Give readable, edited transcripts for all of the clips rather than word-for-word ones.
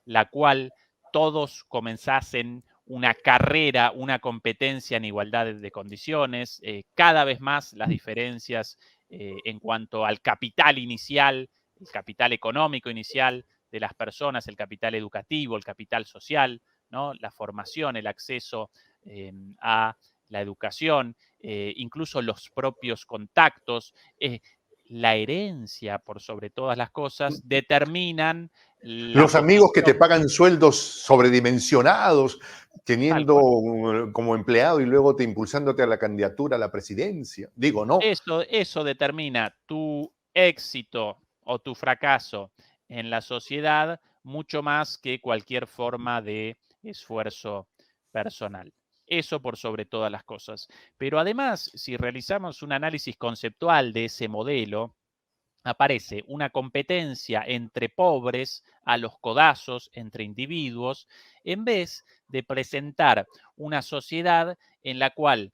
la cual todos comenzasen una carrera, una competencia en igualdad de condiciones, cada vez más las diferencias en cuanto al capital inicial, el capital económico inicial de las personas, el capital educativo, el capital social, ¿no? La formación, el acceso a la educación, incluso los propios contactos, la herencia, por sobre todas las cosas, determinan la Los amigos que te posición. pagan sueldos sobredimensionados, Tal teniendo cual. como empleado y luego te impulsándote a la candidatura a la presidencia. Digo, no. Eso determina tu éxito o tu fracaso en la sociedad mucho más que cualquier forma de esfuerzo personal. Eso por sobre todas las cosas. Pero además, si realizamos un análisis conceptual de ese modelo, aparece una competencia entre pobres a los codazos, entre individuos, en vez de presentar una sociedad en la cual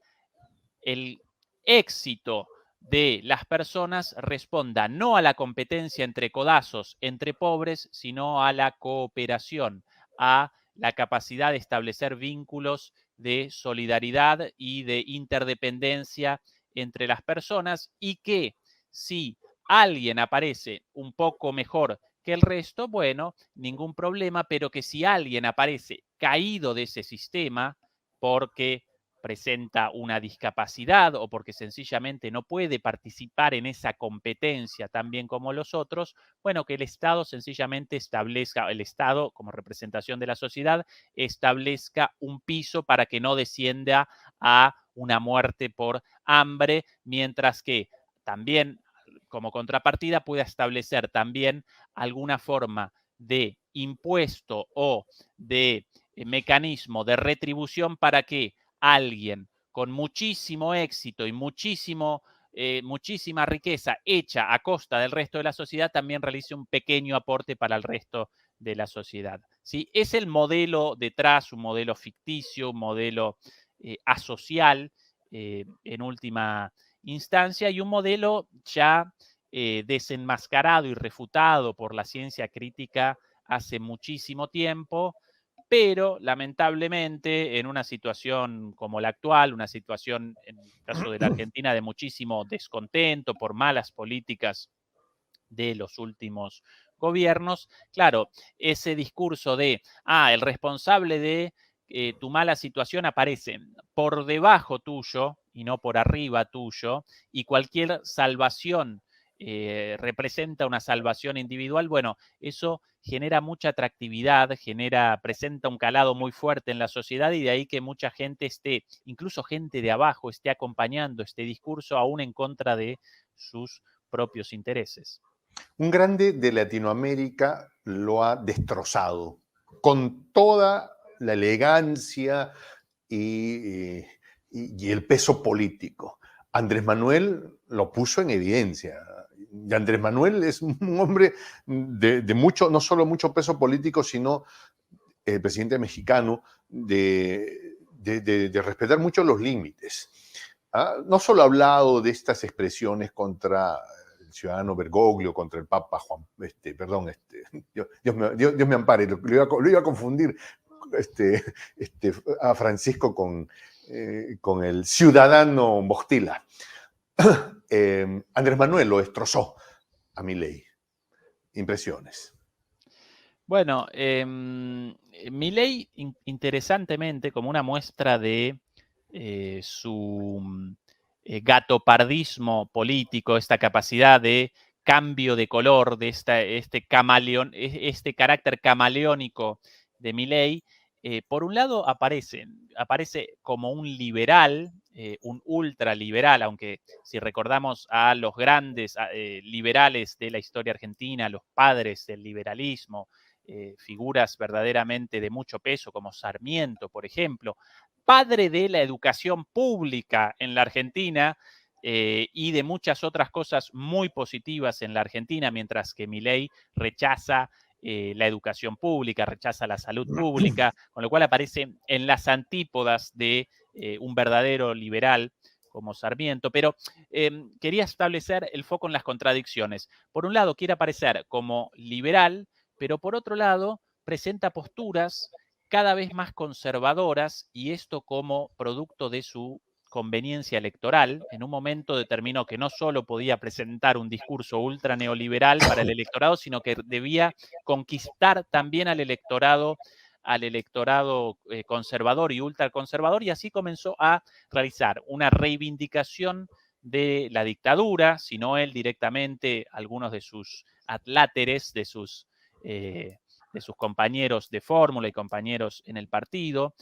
el éxito de las personas responda no a la competencia entre codazos, entre pobres, sino a la cooperación, a la capacidad de establecer vínculos de solidaridad y de interdependencia entre las personas, y que si alguien aparece un poco mejor que el resto, bueno, ningún problema, pero que si alguien aparece caído de ese sistema porque presenta una discapacidad o porque sencillamente no puede participar en esa competencia tan bien como los otros, bueno, que el Estado sencillamente establezca, el Estado como representación de la sociedad, establezca un piso para que no descienda a una muerte por hambre, mientras que también como contrapartida pueda establecer también alguna forma de impuesto o de mecanismo de retribución para que alguien con muchísimo éxito y muchísima riqueza hecha a costa del resto de la sociedad también realice un pequeño aporte para el resto de la sociedad. ¿Sí? Es el modelo detrás, un modelo ficticio, un modelo asocial en última instancia, y un modelo ya desenmascarado y refutado por la ciencia crítica hace muchísimo tiempo, pero lamentablemente en una situación como la actual, una situación en el caso de la Argentina de muchísimo descontento por malas políticas de los últimos gobiernos, claro, ese discurso de, el responsable de tu mala situación aparece por debajo tuyo y no por arriba tuyo, y cualquier salvación representa una salvación individual, bueno, eso genera mucha atractividad, presenta un calado muy fuerte en la sociedad, y de ahí que mucha gente esté, incluso gente de abajo, esté acompañando este discurso aún en contra de sus propios intereses. Un grande de Latinoamérica lo ha destrozado con toda la elegancia y el peso político. Andrés Manuel lo puso en evidencia. Y Andrés Manuel es un hombre de mucho, no solo mucho peso político, sino el presidente mexicano de respetar mucho los límites. No solo ha hablado de estas expresiones contra el ciudadano Bergoglio, contra el Papa Juan, Dios me ampare, lo iba a confundir a Francisco con el ciudadano Bostila. Andrés Manuel lo destrozó a Milei. Impresiones. Bueno, Milei, interesantemente, como una muestra de su gatopardismo político, esta capacidad de cambio de color, de este carácter camaleónico de Milei, por un lado aparece como un liberal, un ultraliberal, aunque si recordamos a los grandes liberales de la historia argentina, los padres del liberalismo, figuras verdaderamente de mucho peso, como Sarmiento, por ejemplo, padre de la educación pública en la Argentina y de muchas otras cosas muy positivas en la Argentina, mientras que Milei rechaza la educación pública, rechaza la salud pública, con lo cual aparece en las antípodas de un verdadero liberal como Sarmiento, pero quería establecer el foco en las contradicciones. Por un lado, quiere aparecer como liberal, pero por otro lado, presenta posturas cada vez más conservadoras, y esto como producto de su conveniencia electoral. En un momento determinó que no solo podía presentar un discurso ultra neoliberal para el electorado, sino que debía conquistar también al electorado conservador y ultraconservador, y así comenzó a realizar una reivindicación de la dictadura, sino él directamente, algunos de sus atláteres, de sus compañeros de fórmula y compañeros en el partido.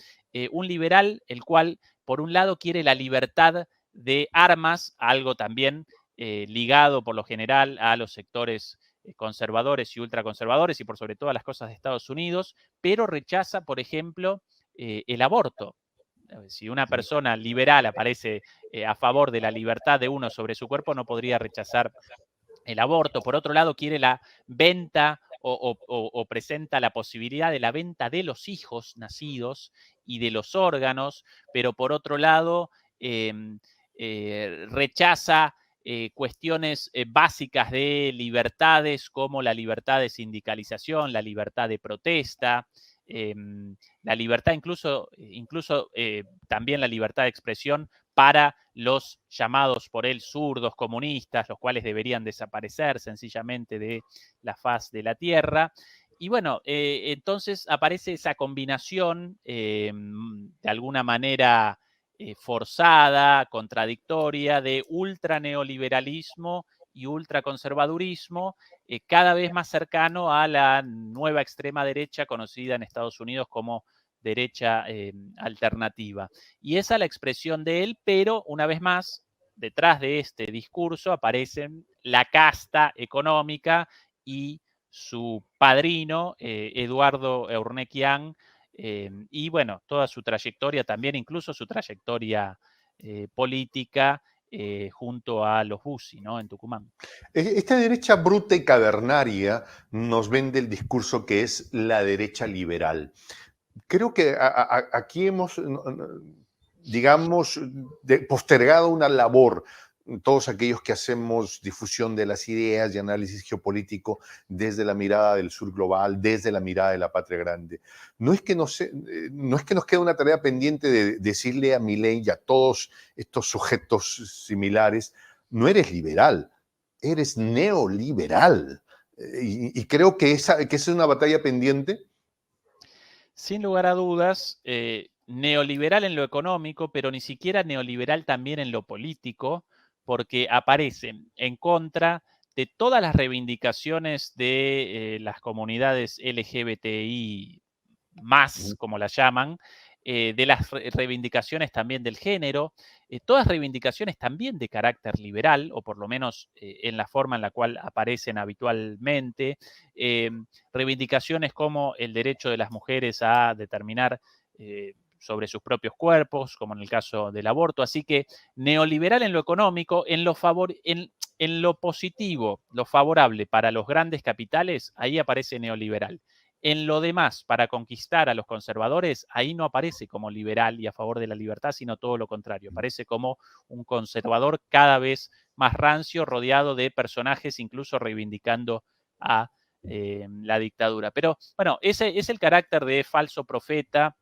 Un liberal el cual, por un lado, quiere la libertad de armas, algo también ligado por lo general a los sectores conservadores y ultraconservadores y por sobre todas las cosas de Estados Unidos, pero rechaza, por ejemplo, el aborto. Si una persona liberal aparece a favor de la libertad de uno sobre su cuerpo, no podría rechazar el aborto. Por otro lado, quiere la venta o presenta la posibilidad de la venta de los hijos nacidos y de los órganos, pero por otro lado rechaza cuestiones básicas de libertades como la libertad de sindicalización, la libertad de protesta, la libertad incluso también la libertad de expresión para los llamados por él zurdos comunistas, los cuales deberían desaparecer sencillamente de la faz de la tierra. Y bueno, entonces aparece esa combinación de alguna manera forzada, contradictoria, de ultraneoliberalismo y ultraconservadurismo, cada vez más cercano a la nueva extrema derecha conocida en Estados Unidos como derecha alternativa. Y esa es la expresión de él, pero una vez más, detrás de este discurso aparecen la casta económica y su padrino, Eduardo Eurnequian, y bueno, toda su trayectoria también, incluso su trayectoria política junto a los Bussi, ¿no? En Tucumán. Esta derecha bruta y cavernaria nos vende el discurso que es la derecha liberal. Creo que aquí hemos, digamos, postergado una labor, todos aquellos que hacemos difusión de las ideas y análisis geopolítico desde la mirada del sur global, desde la mirada de la patria grande. No es que nos quede una tarea pendiente de decirle a Milei y a todos estos sujetos similares, no eres liberal, eres neoliberal. Y creo que esa es una batalla pendiente. Sin lugar a dudas, neoliberal en lo económico, pero ni siquiera neoliberal también en lo político, porque aparecen en contra de todas las reivindicaciones de las comunidades LGBTI más, como las llaman, de las reivindicaciones también del género, todas reivindicaciones también de carácter liberal, o por lo menos en la forma en la cual aparecen habitualmente, reivindicaciones como el derecho de las mujeres a determinar sobre sus propios cuerpos, como en el caso del aborto. Así que neoliberal en lo económico, en lo positivo, lo favorable para los grandes capitales, ahí aparece neoliberal. En lo demás, para conquistar a los conservadores, ahí no aparece como liberal y a favor de la libertad, sino todo lo contrario. Aparece como un conservador cada vez más rancio, rodeado de personajes incluso reivindicando a la dictadura. Pero bueno, ese es el carácter de falso profeta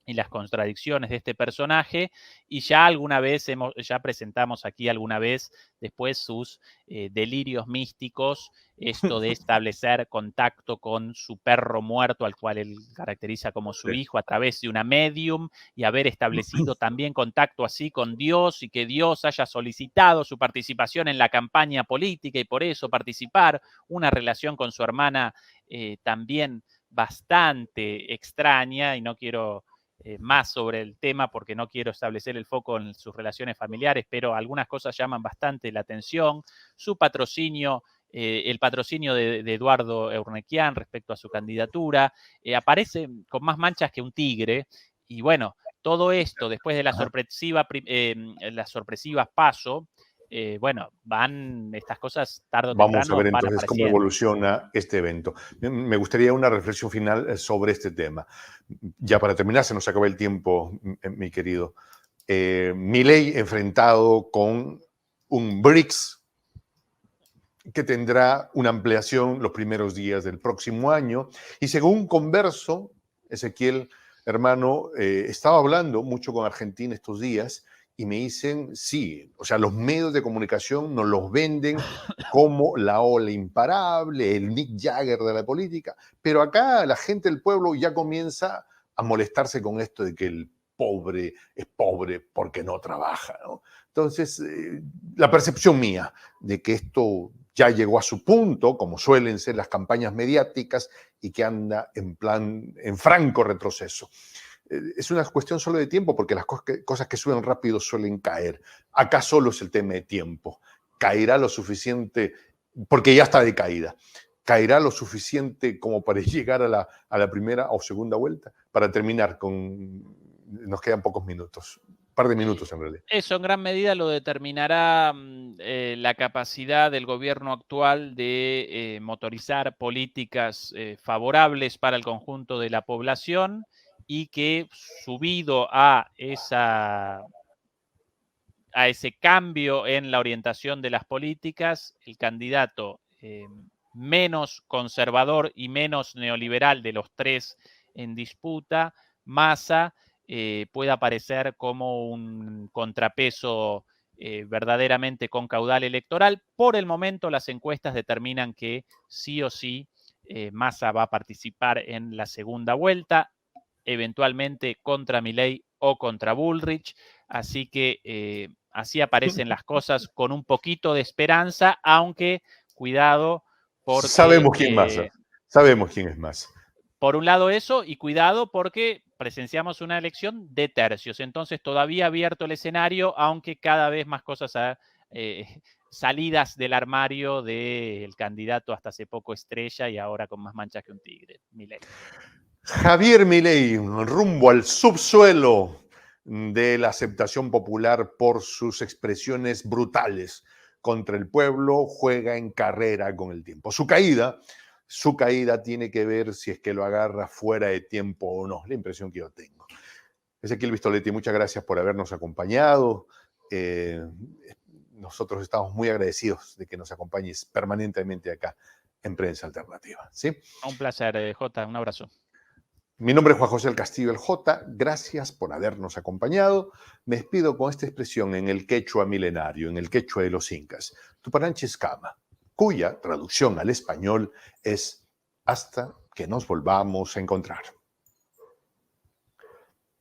y las contradicciones de este personaje, y ya alguna vez ya presentamos aquí alguna vez después sus delirios místicos, esto de establecer contacto con su perro muerto, al cual él caracteriza como su hijo, a través de una medium, y haber establecido también contacto así con Dios, y que Dios haya solicitado su participación en la campaña política, y por eso participar, una relación con su hermana también bastante extraña, y no quiero más sobre el tema porque no quiero establecer el foco en sus relaciones familiares, pero algunas cosas llaman bastante la atención. Su patrocinio, el patrocinio de Eduardo Eurnequian respecto a su candidatura, aparece con más manchas que un tigre. Y bueno, todo esto después de la sorpresiva paso, bueno, estas cosas tarde o Vamos a temprano ver van entonces cómo apareciendo. evoluciona este evento. Me gustaría una reflexión final sobre este tema. Ya para terminar, se nos acaba el tiempo, mi querido. Milei enfrentado con un BRICS que tendrá una ampliación los primeros días del próximo año. Y según converso, Ezequiel, hermano, estaba hablando mucho con Argentina estos días y me dicen, sí, o sea, los medios de comunicación nos los venden como la ola imparable, el Mick Jagger de la política, pero acá la gente del pueblo ya comienza a molestarse con esto de que el pobre es pobre porque no trabaja, ¿no? Entonces, la percepción mía de que esto ya llegó a su punto, como suelen ser las campañas mediáticas, y que anda en franco retroceso. Es una cuestión solo de tiempo, porque las cosas que suben rápido suelen caer. Acá solo es el tema de tiempo. Caerá lo suficiente, porque ya está de caída. Caerá lo suficiente como para llegar a la primera o segunda vuelta. Para terminar, nos quedan pocos minutos. Un par de minutos en realidad. Eso en gran medida lo determinará la capacidad del gobierno actual de motorizar políticas favorables para el conjunto de la población y que subido a ese cambio en la orientación de las políticas, el candidato menos conservador y menos neoliberal de los tres en disputa, Massa, puede aparecer como un contrapeso verdaderamente con caudal electoral. Por el momento las encuestas determinan que sí o sí Massa va a participar en la segunda vuelta, eventualmente contra Milei o contra Bullrich, así que así aparecen las cosas con un poquito de esperanza, aunque cuidado porque Sabemos quién Massa, sabemos quién es Massa. por un lado eso, y cuidado porque presenciamos una elección de tercios, entonces todavía abierto el escenario, aunque cada vez más cosas salidas del armario del candidato hasta hace poco estrella y ahora con más manchas que un tigre, Milei. Javier Milei, rumbo al subsuelo de la aceptación popular por sus expresiones brutales contra el pueblo, juega en carrera con el tiempo. Su caída tiene que ver si es que lo agarra fuera de tiempo o no, la impresión que yo tengo. Ezequiel Vistoletti, muchas gracias por habernos acompañado. Nosotros estamos muy agradecidos de que nos acompañes permanentemente acá en Prensa Alternativa. ¿Sí? Un placer, Jota, un abrazo. Mi nombre es Juan José del Castillo El J. Gracias por habernos acompañado. Me despido con esta expresión en el quechua milenario, en el quechua de los incas, Tuparanchis-Kama, cuya traducción al español es hasta que nos volvamos a encontrar.